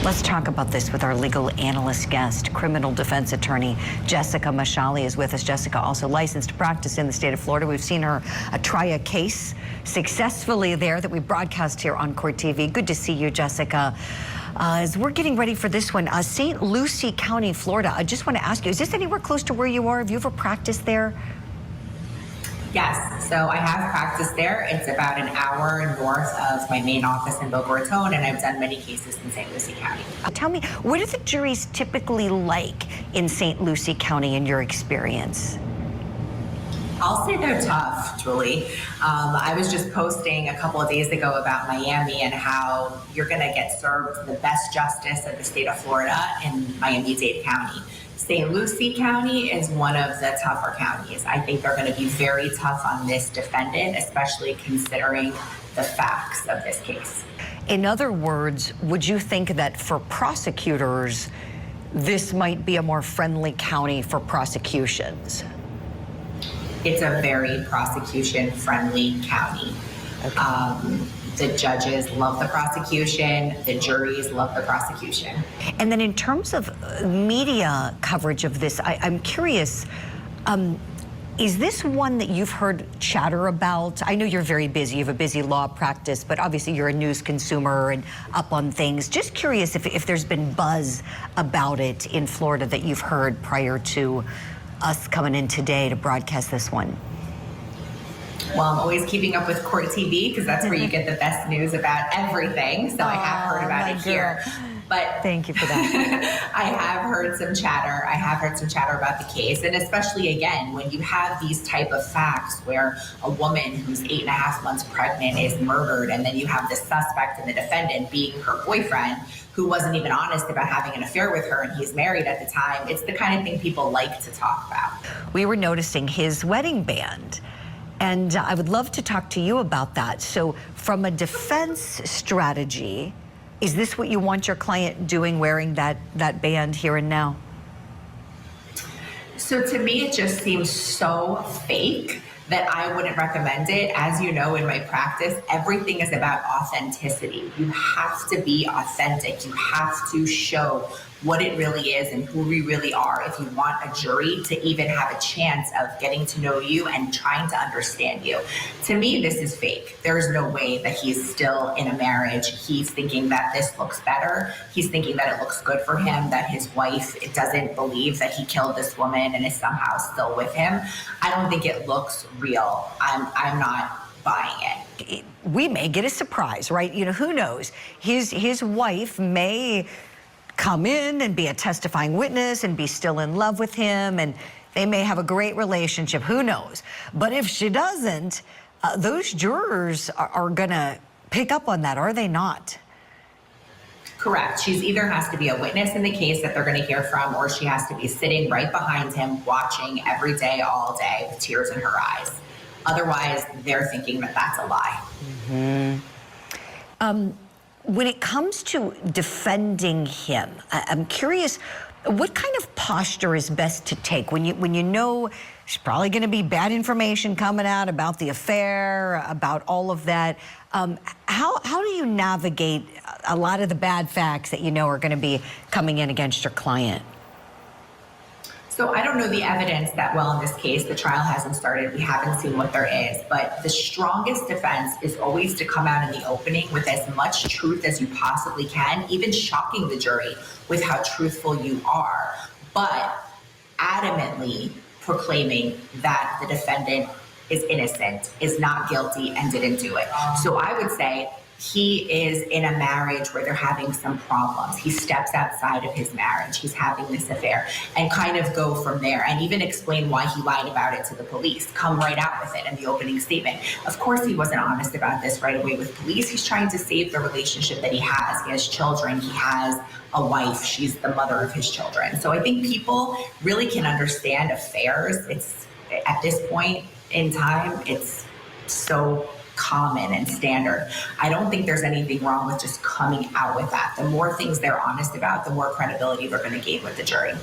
Let's talk about this with our legal analyst guest, criminal defense attorney Jessica Mishali is with us. Jessica, also licensed to practice in the state of Florida. We've seen her try a case successfully there that we broadcast here on Court TV. Good to see you, Jessica. As we're getting ready for this one, St. Lucie County, Florida, I just want to ask you, is this anywhere close to where you are? Have you ever practiced there? Yes, so I have practiced there. It's about an hour north of my main office in Boca Raton, and I've done many cases in St. Lucie County. Tell me, what are the juries typically like in St. Lucie County in your experience? I'll say they're tough, Julie. I was just posting a couple of days ago about Miami and how you're going to get served the best justice of the state of Florida in Miami-Dade County. St. Lucie County is one of the tougher counties. I think they're going to be very tough on this defendant, especially considering the facts of this case. In other words, would you think that for prosecutors, this might be a more friendly county for prosecutions? It's a very prosecution-friendly county. Okay. The judges love the prosecution, the juries love the prosecution. And then in terms of media coverage of this, I'm curious, is this one that you've heard chatter about? I know you're very busy, you have a busy law practice, but obviously you're a news consumer and up on things. Just curious if there's been buzz about it in Florida that you've heard prior to us coming in today to broadcast this one. Well, I'm always keeping up with Court TV because that's where you get the best news about everything. So I have heard about it here. But thank you for that. I have heard some chatter. I have heard some chatter about the case. And especially, again, when you have these type of facts where a woman who's 8.5 months pregnant is murdered, and then you have the suspect and the defendant being her boyfriend, who wasn't even honest about having an affair with her, and he's married at the time, it's the kind of thing people like to talk about. We were noticing his wedding band. And I would love to talk to you about that. So from a defense strategy, is this what you want your client doing, wearing that band here and now? So to me, it just seems so fake that I wouldn't recommend it. As you know, in my practice, everything is about authenticity. You have to be authentic. You have to show what it really is and who we really are if you want a jury to even have a chance of getting to know you and trying to understand you. To me, this is fake. There's no way that he's still in a marriage. He's thinking that this looks better. He's thinking that it looks good for him, that his wife doesn't believe that he killed this woman and is somehow still with him. I don't think it looks real. I'm not buying it. We may get a surprise, right? You know, who knows? His wife may come in and be a testifying witness and be still in love with him, and they may have a great relationship, who knows? But if she doesn't, those jurors are gonna pick up on that, are they not? Correct. She's either has to be a witness in the case that they're going to hear from, or she has to be sitting right behind him watching every day, all day, with tears in her eyes. Otherwise, they're thinking that that's a lie. Mm-hmm. When it comes to defending him, I'm curious, what kind of posture is best to take when you know there's probably going to be bad information coming out about the affair, about all of that? How do you navigate a lot of the bad facts that you know are going to be coming in against your client? So I don't know the evidence that well in this case. The trial hasn't started. We haven't seen what there is. But the strongest defense is always to come out in the opening with as much truth as you possibly can, even shocking the jury with how truthful you are, but adamantly proclaiming that the defendant is innocent, is not guilty, and didn't do it. So I would say he is in a marriage where they're having some problems. He steps outside of his marriage. He's having this affair, and kind of go from there and even explain why he lied about it to the police. Come right out with it in the opening statement. Of course, he wasn't honest about this right away with police. He's trying to save the relationship that he has. He has children. He has a wife. She's the mother of his children. So I think people really can understand affairs. It's at this point in time, it's so common and standard. I don't think there's anything wrong with just coming out with that. The more things they're honest about, the more credibility they're going to gain with the jury.